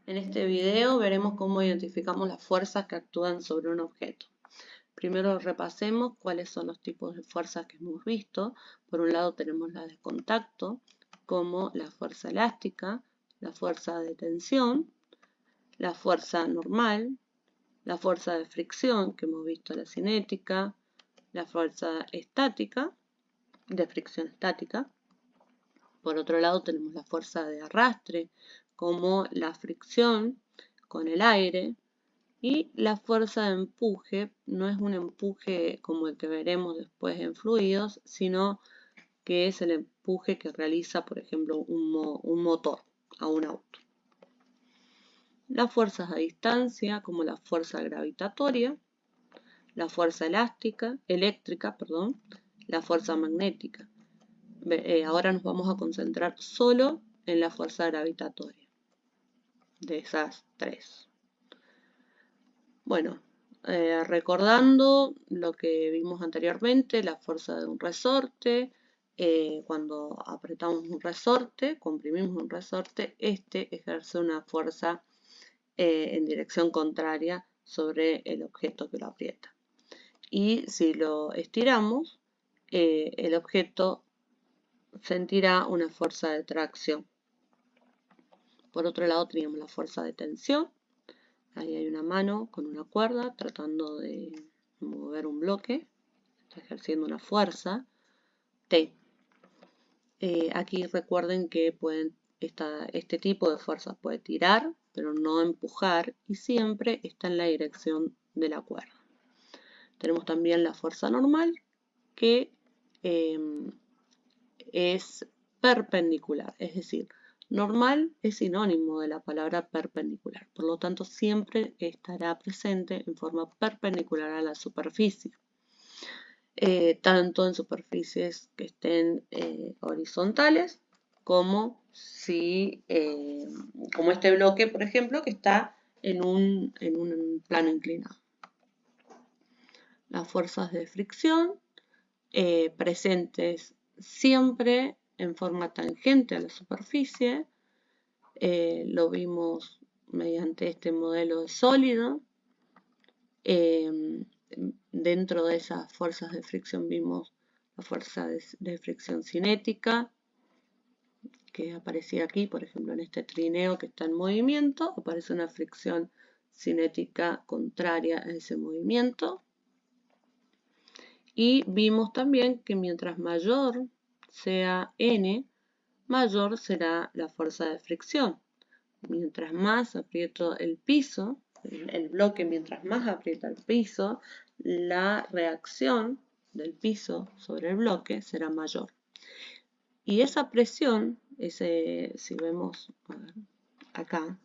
En este video veremos cómo identificamos las fuerzas que actúan sobre un objeto. Primero repasemos cuáles son los tipos de fuerzas que hemos visto. Por un lado tenemos la de contacto, como la fuerza elástica, la fuerza de tensión, la fuerza normal, la fuerza de fricción, que hemos visto la cinética, la fuerza estática, de fricción estática. Por otro lado tenemos la fuerza de arrastre, como la fricción con el aire, y la fuerza de empuje no es un empuje como el que veremos después en fluidos, sino que es el empuje que realiza, por ejemplo, un motor a un auto. Las fuerzas a distancia, como la fuerza gravitatoria, la fuerza eléctrica, la fuerza magnética. Ahora nos vamos a concentrar solo en la fuerza gravitatoria, de esas tres. Bueno, recordando lo que vimos anteriormente, la fuerza de un resorte, cuando apretamos un resorte, comprimimos un resorte, este ejerce una fuerza en dirección contraria sobre el objeto que lo aprieta. Y si lo estiramos, el objeto sentirá una fuerza de tracción. Por otro lado teníamos la fuerza de tensión. Ahí hay una mano con una cuerda tratando de mover un bloque. Está ejerciendo una fuerza T. Aquí recuerden que este tipo de fuerza puede tirar, pero no empujar, y siempre está en la dirección de la cuerda. Tenemos también la fuerza normal, que es perpendicular, es decir, normal es sinónimo de la palabra perpendicular, por lo tanto siempre estará presente en forma perpendicular a la superficie, tanto en superficies que estén horizontales como como este bloque, por ejemplo, que está en un plano inclinado. Las fuerzas de fricción presentes siempre en forma tangente a la superficie. Lo vimos mediante este modelo de sólido. Dentro de esas fuerzas de fricción vimos la fuerza de fricción cinética, que aparecía aquí, por ejemplo, en este trineo que está en movimiento, aparece una fricción cinética contraria a ese movimiento. Y vimos también que mientras mayor sea N, mayor será la fuerza de fricción. Mientras más aprieto el piso, el bloque mientras más aprieta el piso, la reacción del piso sobre el bloque será mayor. Y esa presión, si vemos acá,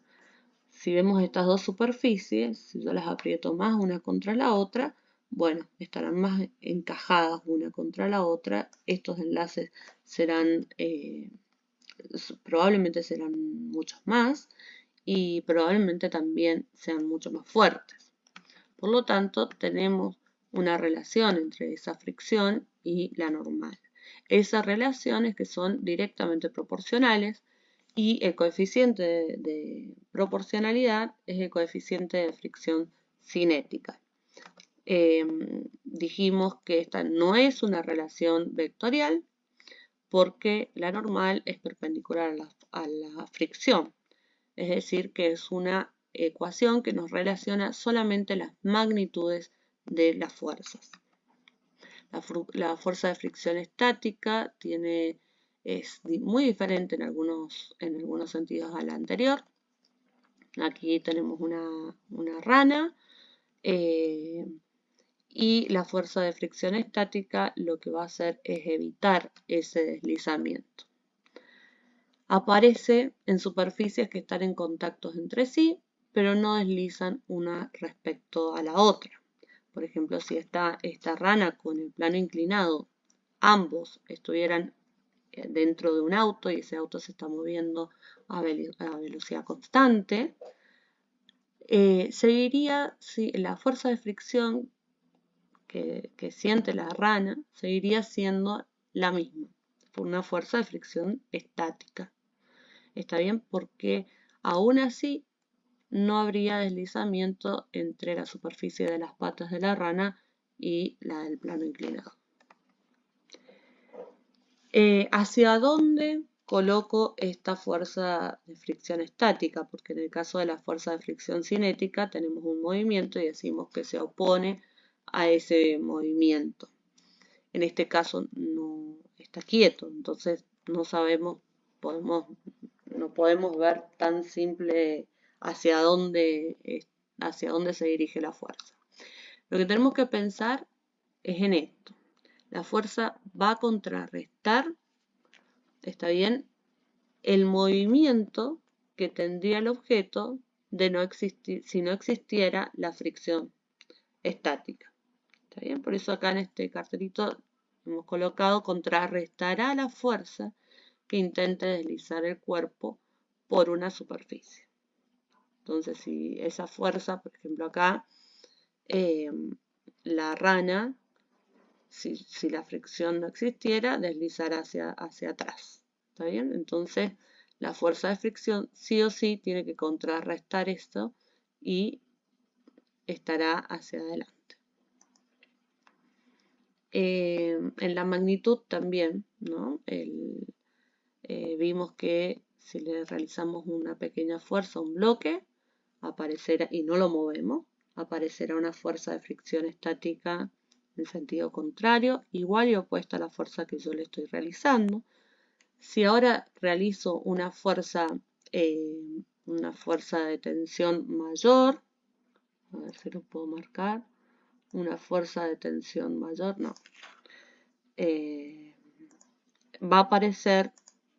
si vemos estas dos superficies, si yo las aprieto más una contra la otra, bueno, estarán más encajadas una contra la otra. Estos enlaces probablemente serán muchos más y probablemente también sean mucho más fuertes. Por lo tanto, tenemos una relación entre esa fricción y la normal. Esas relaciones que son directamente proporcionales, y el coeficiente de proporcionalidad es el coeficiente de fricción cinética. Dijimos que esta no es una relación vectorial porque la normal es perpendicular a la fricción. Es decir, que es una ecuación que nos relaciona solamente las magnitudes de las fuerzas. La fuerza de fricción estática es muy diferente en algunos sentidos a la anterior. Aquí tenemos una rana y la fuerza de fricción estática lo que va a hacer es evitar ese deslizamiento. Aparece en superficies que están en contactos entre sí, pero no deslizan una respecto a la otra. Por ejemplo, si está esta rana con el plano inclinado, ambos estuvieran dentro de un auto y ese auto se está moviendo a velocidad constante, seguiría la fuerza de fricción que siente la rana seguiría siendo la misma, por una fuerza de fricción estática. Está bien, porque aún así no habría deslizamiento entre la superficie de las patas de la rana y la del plano inclinado. ¿Hacia dónde coloco esta fuerza de fricción estática? Porque en el caso de la fuerza de fricción cinética tenemos un movimiento y decimos que se opone a ese movimiento. En este caso no está quieto, entonces no sabemos, no podemos ver tan simple hacia dónde se dirige la fuerza. Lo que tenemos que pensar es en esto. La fuerza va a contrarrestar, ¿está bien?, el movimiento que tendría el objeto de no existir, si no existiera la fricción estática. ¿Está bien? Por eso acá en este cartelito hemos colocado contrarrestará la fuerza que intente deslizar el cuerpo por una superficie. Entonces, si esa fuerza, por ejemplo acá, la rana, si la fricción no existiera, deslizará hacia atrás. ¿Está bien? Entonces, la fuerza de fricción sí o sí tiene que contrarrestar esto y estará hacia adelante. En la magnitud también, ¿no? Vimos que si le realizamos una pequeña fuerza a un bloque, aparecerá, y no lo movemos, aparecerá una fuerza de fricción estática en sentido contrario, igual y opuesta a la fuerza que yo le estoy realizando. Si ahora realizo una fuerza de tensión mayor, a ver si lo puedo marcar, una fuerza de tensión mayor, no. Va a aparecer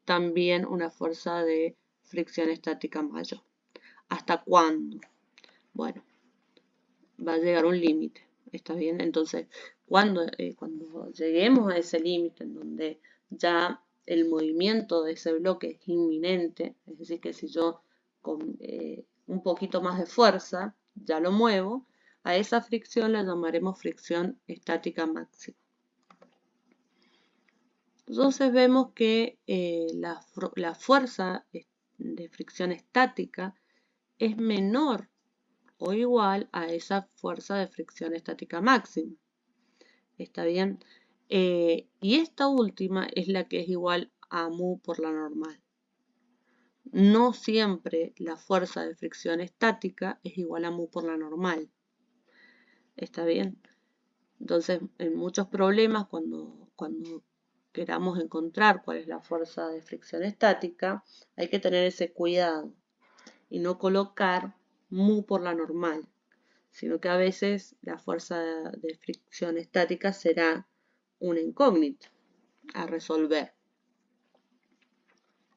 también una fuerza de fricción estática mayor. ¿Hasta cuándo? Bueno, va a llegar un límite, ¿está bien? Entonces, cuando lleguemos a ese límite en donde ya el movimiento de ese bloque es inminente, es decir, que si yo con un poquito más de fuerza ya lo muevo, a esa fricción la llamaremos fricción estática máxima. Entonces vemos que la fuerza de fricción estática es menor o igual a esa fuerza de fricción estática máxima. ¿Está bien? Y esta última es la que es igual a mu por la normal. No siempre la fuerza de fricción estática es igual a mu por la normal. ¿Está bien? Entonces, en muchos problemas, cuando queramos encontrar cuál es la fuerza de fricción estática, hay que tener ese cuidado y no colocar mu por la normal, sino que a veces la fuerza de fricción estática será una incógnita a resolver.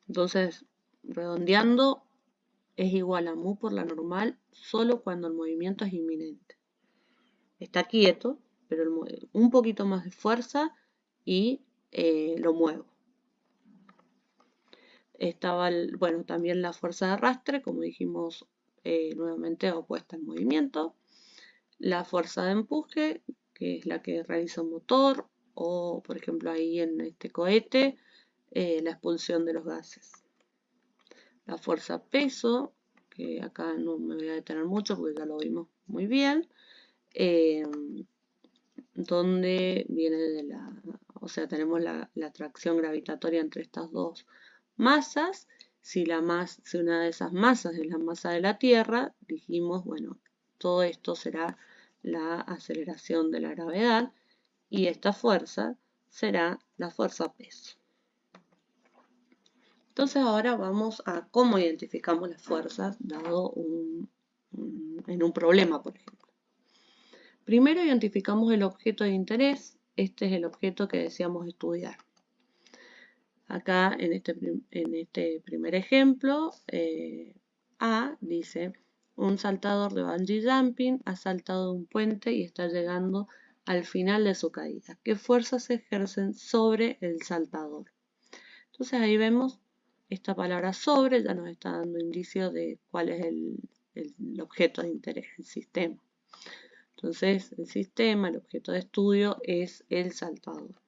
Entonces, redondeando, es igual a mu por la normal solo cuando el movimiento es inminente. Está quieto, pero un poquito más de fuerza y lo muevo. Estaba, bueno, también la fuerza de arrastre, como dijimos, nuevamente opuesta al movimiento. La fuerza de empuje, que es la que realiza un motor, o por ejemplo ahí en este cohete, la expulsión de los gases. La fuerza peso, que acá no me voy a detener mucho porque ya lo vimos muy bien, donde viene o sea, tenemos la atracción gravitatoria entre estas dos masas. Si una de esas masas es la masa de la Tierra, dijimos, bueno, todo esto será la aceleración de la gravedad y esta fuerza será la fuerza peso. Entonces ahora vamos a cómo identificamos las fuerzas dado en un problema, por ejemplo. Primero identificamos el objeto de interés. Este es el objeto que deseamos estudiar. Acá en este primer ejemplo, A dice, un saltador de bungee jumping ha saltado un puente y está llegando al final de su caída. ¿Qué fuerzas se ejercen sobre el saltador? Entonces ahí vemos esta palabra sobre, ya nos está dando indicios de cuál es el objeto de interés, el sistema. Entonces el sistema, el objeto de estudio es el saltador.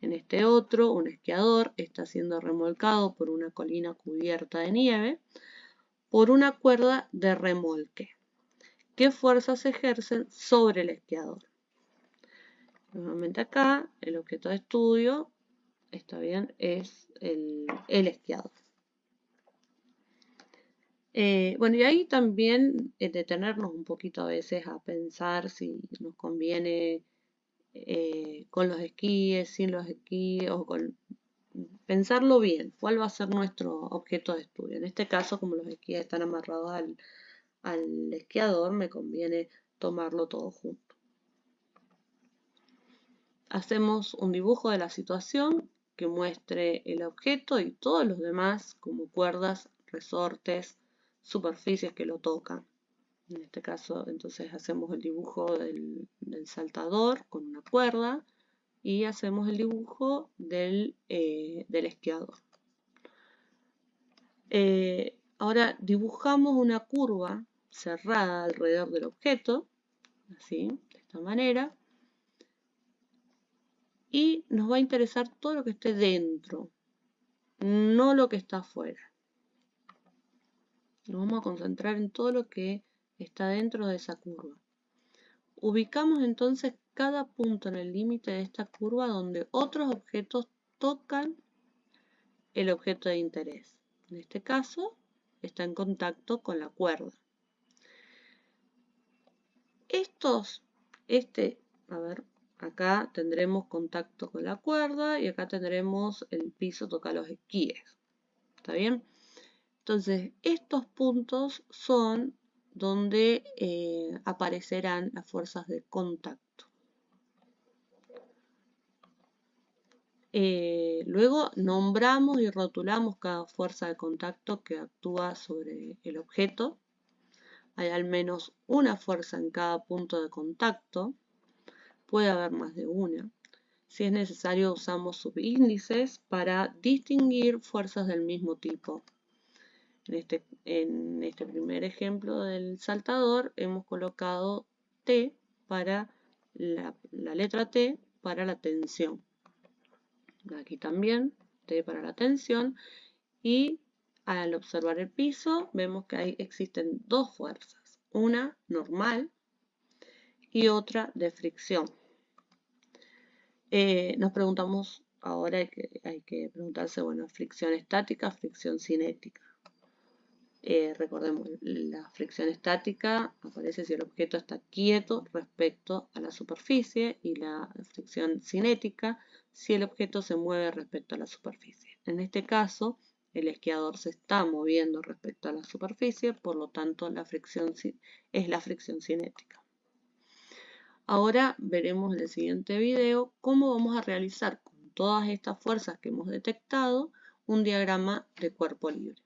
En este otro, un esquiador está siendo remolcado por una colina cubierta de nieve. por una cuerda de remolque. ¿Qué fuerzas se ejercen sobre el esquiador? Nuevamente acá, el objeto de estudio, está bien, es el esquiador. Bueno, y ahí también detenernos un poquito a veces a pensar si nos conviene con los esquíes, sin los esquíes, o pensarlo bien, cuál va a ser nuestro objeto de estudio. En este caso, como los esquíes están amarrados al esquiador, me conviene tomarlo todo junto. Hacemos un dibujo de la situación que muestre el objeto y todos los demás, como cuerdas, resortes, superficies que lo tocan. En este caso, entonces hacemos el dibujo del saltador con una cuerda y hacemos el dibujo del esquiador. Ahora dibujamos una curva cerrada alrededor del objeto, así, de esta manera, y nos va a interesar todo lo que esté dentro, no lo que está afuera. Nos vamos a concentrar en todo lo que está dentro de esa curva. Ubicamos entonces cada punto en el límite de esta curva donde otros objetos tocan el objeto de interés. En este caso, está en contacto con la cuerda. A ver, acá tendremos contacto con la cuerda y acá tendremos el piso toca los esquíes. ¿Está bien? Entonces, estos puntos son donde aparecerán las fuerzas de contacto. Luego nombramos y rotulamos cada fuerza de contacto que actúa sobre el objeto. Hay al menos una fuerza en cada punto de contacto. Puede haber más de una. Si es necesario, usamos subíndices para distinguir fuerzas del mismo tipo. En este primer ejemplo del saltador hemos colocado T para la letra T para la tensión. Aquí también T para la tensión. Y al observar el piso vemos que existen dos fuerzas. Una normal y otra de fricción. Nos preguntamos, ahora hay que preguntarse, bueno, fricción estática, fricción cinética. Recordemos, la fricción estática aparece si el objeto está quieto respecto a la superficie y la fricción cinética si el objeto se mueve respecto a la superficie. En este caso, el esquiador se está moviendo respecto a la superficie, por lo tanto la fricción es la fricción cinética. Ahora veremos en el siguiente video cómo vamos a realizar con todas estas fuerzas que hemos detectado un diagrama de cuerpo libre.